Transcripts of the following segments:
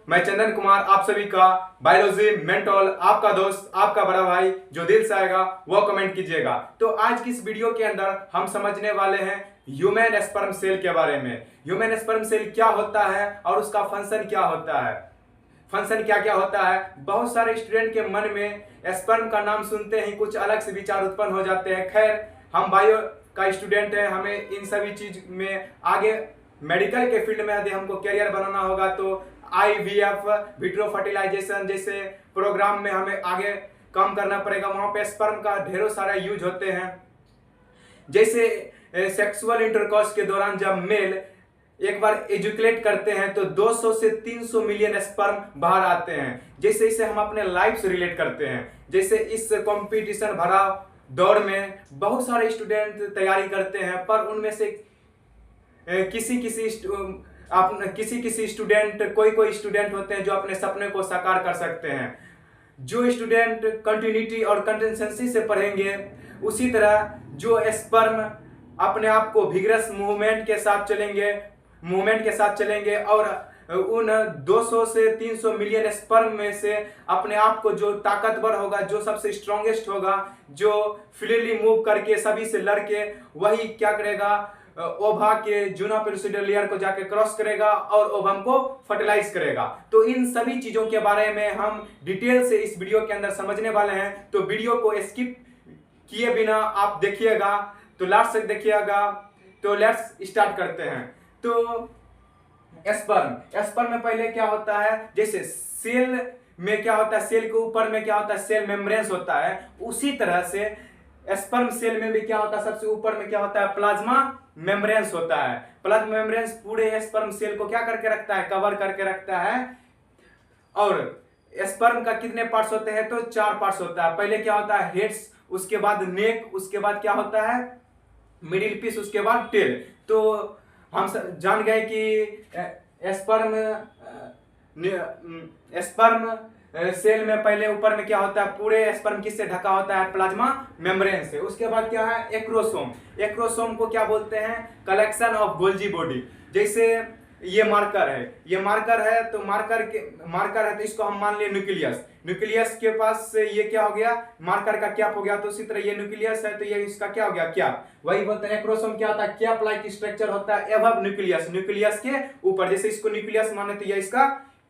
मैं चंदन कुमार आप सभी का बायोलॉजी मेंटोल आपका दोस्त आपका बड़ा भाई जो दिल से आएगा वो कमेंट कीजिएगा। तो आज की इस वीडियो के अंदर हम समझने वाले हैं ह्यूमन स्पर्म सेल के बारे में। ह्यूमन स्पर्म सेल क्या होता है और उसका फंक्शन क्या होता है, फंक्शन क्या क्या होता है। बहुत सारे स्टूडेंट के मन में स्पर्म का नाम सुनते ही कुछ अलग से विचार उत्पन्न हो जाते हैं। खैर, हम बायो का स्टूडेंट है, हमें इन सभी चीज में आगे मेडिकल के फील्ड में यदि हमको करियर बनाना होगा तो IVF विट्रो फर्टिलाइजेशन जैसे प्रोग्राम में हमें आगे काम करना पड़ेगा। वहां पे स्पर्म का ढेरों सारा यूज होते हैं। जैसे सेक्सुअल इंटरकोर्स के दौरान जब मेल एक बार एजुकेट करते हैं तो 200 से 300 मिलियन स्पर्म बाहर आते हैं। जैसे इसे हम अपने लाइफ से रिलेट करते हैं। जैसे इस कंपटीशन भरा दौर में बहुत सारे स्टूडेंट तैयारी करते हैं, पर उनमें से किसी किसी स्टूडेंट कोई स्टूडेंट होते हैं जो अपने सपने को साकार कर सकते हैं। जो स्टूडेंट कंटिन्यूटी और कंसिस्टेंसी से पढ़ेंगे, उसी तरह जो स्पर्म अपने आप को विगरस मूवमेंट के साथ चलेंगे और उन 200 से 300 मिलियन स्पर्म में से अपने आप को जो ताकतवर होगा, जो सबसे स्ट्रॉन्गेस्ट होगा, जो फ्रीली मूव करके सभी से लड़के, वही क्या करेगा, ओवा के जूना पेलुसिडल लेयर को जाके क्रॉस करेगा और ओवम को फर्टिलाइज करेगा। तो इन सभी चीजों के बारे में हम डिटेल से इस वीडियो के अंदर समझने वाले हैं। तो वीडियो को स्किप किए बिना आप देखिएगा, तो लास्ट तक देखिएगा। तो लेट्स स्टार्ट करते हैं। तो स्पर्म में पहले क्या होता है, जैसे सेल में क्या होता है, सेल के ऊपर में क्या होता है, सेल मेम्ब्रेन्स होता है। उसी तरह से स्पर्म सेल में भी क्या होता है, सबसे ऊपर में क्या होता है, प्लाज्मा मेम्ब्रेन्स होता है। प्लाज्मा मेम्ब्रेन्स पूरे स्पर्म सेल को क्या करके रखता है, कवर करके रखता है। और स्पर्म का कितने पार्ट्स होते हैं, तो 4 पार्ट्स होता है। पहले क्या होता है, हेड्स, उसके बाद नेक, उसके बाद क्या होता है, मिडिल पीस, उसके बाद टेल। तो हम जान गए कि स्पर्म सेल में पहले ऊपर में क्या होता है, पूरे स्पर्म किससे ढका होता है, प्लाज्मा मेम्ब्रेन से। उसके बाद क्या है, एक्रोसोम। एक्रोसोम को क्या बोलते हैं, कलेक्शन ऑफ गोल्जी बॉडी। जैसे ये मार्कर है, तो मार्कर है तो इसको हम मान लिए न्यूक्लियस के पास से ये क्या हो गया, मार्कर का कैप हो गया। तो उसी तरह ये न्यूक्लियस है तो ये इसका क्या हो गया, कैप। वही बोलते हैं एक्रोसोम क्या होता है, कैप लाइक स्ट्रक्चर होता है एबव न्यूक्लियस के ऊपर। जैसे इसको न्यूक्लियस माने तो ये इसका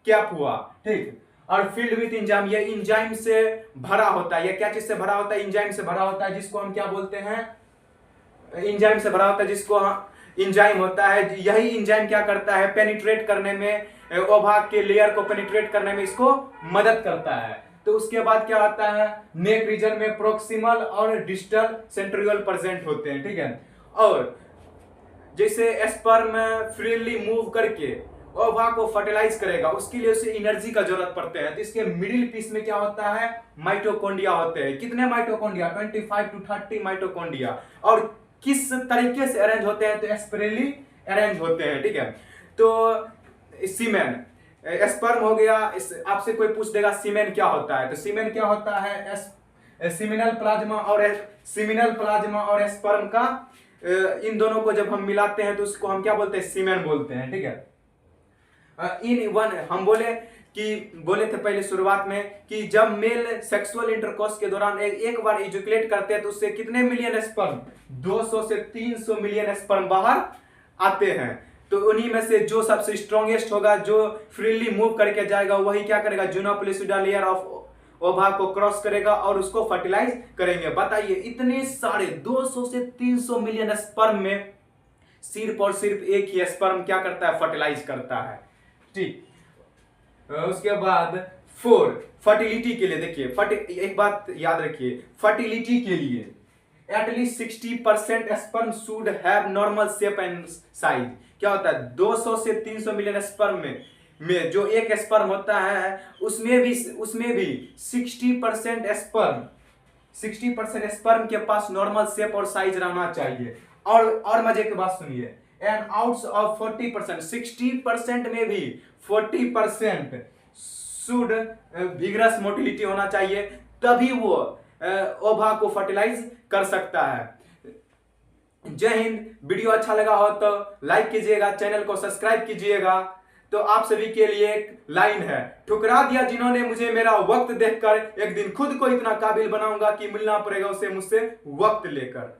कैप हुआ, ठीक। और फील्ड विथ इंजाइम, ये इंजाइम से भरा होता है। ये क्या चीज से भरा होता है, इंजाइम से भरा होता है, जिसको हम क्या बोलते हैं, इंजाइम से भरा होता है, जिसको इंजाइम होता है। यही इंजाइम क्या करता है, पेनिट्रेट करने में, ओवा के लेयर को पेनिट्रेट करने में इसको मदद करता है। तो उसके बाद क्या होता है, नेक रीजन में प्रोक्सिमल और डिस्टल सेंट्रियोल प्रेजेंट होते हैं, ठीक है। और जैसे स्पर्म फ्रीली मूव करके ओवा को फर्टिलाइज करेगा, उसके लिए उसे एनर्जी का जरूरत पड़ते हैं। तो इसके मिडिल पीस में क्या होता है, माइटोकॉन्ड्रिया होते हैं। कितने माइटोकॉन्ड्रिया, 25 to 30 माइटोकॉन्ड्रिया। और किस तरीके से अरेंज होते हैं, तो स्पिरली अरेंज होते हैं, ठीक है। तो सीमेन, स्पर्म हो गया। आपसे कोई पूछ देगा सीमेन क्या होता है, तो सीमेन क्या होता है, सीमिनल प्लाज्मा और स्पर्म का इन दोनों को जब हम मिलाते हैं तो उसको हम क्या बोलते हैं, सीमेन बोलते हैं, ठीक है। इन वन हम बोले थे पहले शुरुआत में कि जब मेल सेक्सुअल इंटरकोर्स के दौरान एक बार इजुकुलेट करते हैं तो उससे कितने मिलियन स्पर्म, 200 से 300 मिलियन स्पर्म बाहर आते हैं। तो उन्हीं में से जो सबसे स्ट्रॉन्गेस्ट होगा, जो फ्रीली मूव करके जाएगा, वही क्या करेगा, जूना पेलुसिडल लेयर ऑफ ओवा को क्रॉस करेगा और उसको फर्टिलाइज करेंगे। बताइए, इतने सारे 200 से 300 मिलियन स्पर्म में सिर्फ और सिर्फ एक ही स्पर्म क्या करता है, फर्टिलाइज करता है, ठीक। उसके बाद फर्टिलिटी के लिए देखिए, एक बात याद रखिए, फर्टिलिटी के लिए at least 60% sperm should have normal shape and size. क्या होता है, 200 से 300 मिलियन स्पर्म में जो एक स्पर्म होता है उसमें भी 60% स्पर्म के पास नॉर्मल शेप और साइज रहना चाहिए। और मजे की बात सुनिए, एंड आउट ऑफ 40%, 60% में भी 40% शुड विगरस मोटिलिटी होना चाहिए, तभी वो ओवा को फर्टिलाइज कर सकता है। जय हिंद। वीडियो अच्छा लगा हो तो लाइक कीजिएगा, चैनल को सब्सक्राइब कीजिएगा। तो आप सभी के लिए एक लाइन है, ठुकरा दिया जिन्होंने मुझे मेरा वक्त देखकर, एक दिन खुद को इतना काबिल बनाऊंगा कि मिलना पड़ेगा उसे मुझसे वक्त लेकर।